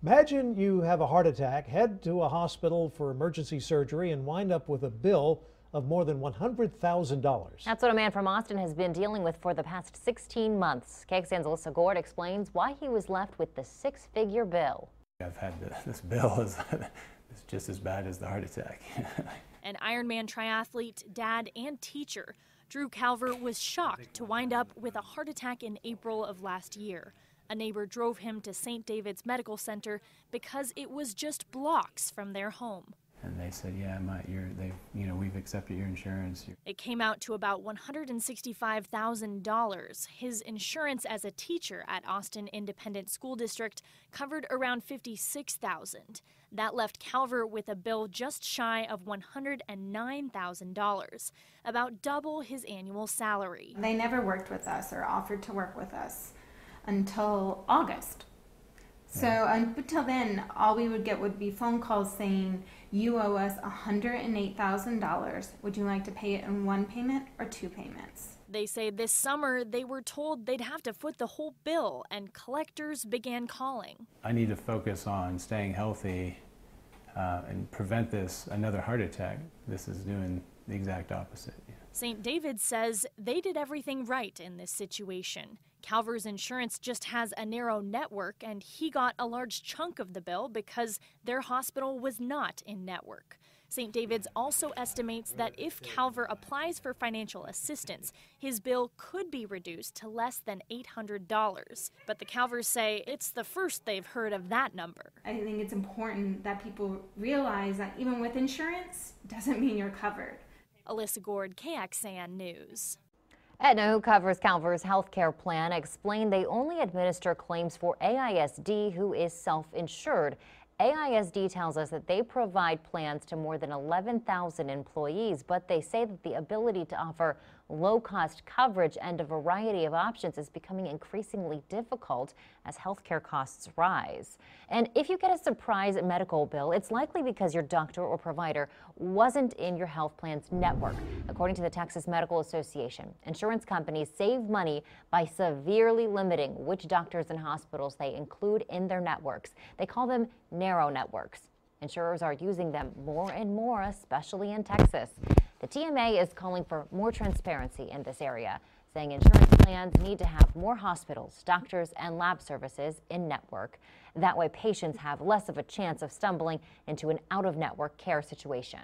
Imagine you have a heart attack, head to a hospital for emergency surgery, and wind up with a bill of more than $100,000. That's what a man from Austin has been dealing with for the past 16 months. KXAN's Alyssa Gord explains why he was left with the six-figure bill. I've had this bill is it's just as bad as the heart attack. An Ironman triathlete, dad, and teacher, Drew Calver was shocked to wind up with a heart attack in April of last year. A neighbor drove him to St. David's Medical Center because it was just blocks from their home. And they said, yeah, we've accepted your insurance. It came out to about $165,000. His insurance as a teacher at Austin Independent School District covered around $56,000. That left Calver with a bill just shy of $109,000, about double his annual salary. They never worked with us or offered to work with us until August. So until then, all we would get would be phone calls saying, you owe us $108,000. Would you like to pay it in one payment or two payments? They say this summer they were told they'd have to foot the whole bill, and collectors began calling. I need to focus on staying healthy and prevent another heart attack. This is doing the exact opposite. St. David says they did everything right in this situation. Calver's insurance just has a narrow network, and he got a large chunk of the bill because their hospital was not in network. St. David's also estimates that if Calver applies for financial assistance, his bill could be reduced to less than $800. But the Calvers say it's the first they've heard of that number. I think it's important that people realize that even with insurance, doesn't mean you're covered. Alyssa Gord, KXAN News. Aetna, who covers Calver's health care plan, explained they only administer claims for AISD, who is self-insured. AISD tells us that they provide plans to more than 11,000 employees, but they say that the ability to offer low-cost coverage and a variety of options is becoming increasingly difficult as healthcare costs rise. And if you get a surprise medical bill, it's likely because your doctor or provider wasn't in your health plan's network. According to the Texas Medical Association, insurance companies save money by severely limiting which doctors and hospitals they include in their networks. They call them narrow networks. Insurers are using them more and more, especially in Texas. The TMA is calling for more transparency in this area, saying insurance plans need to have more hospitals, doctors, and lab services in network. That way, patients have less of a chance of stumbling into an out-of-network care situation.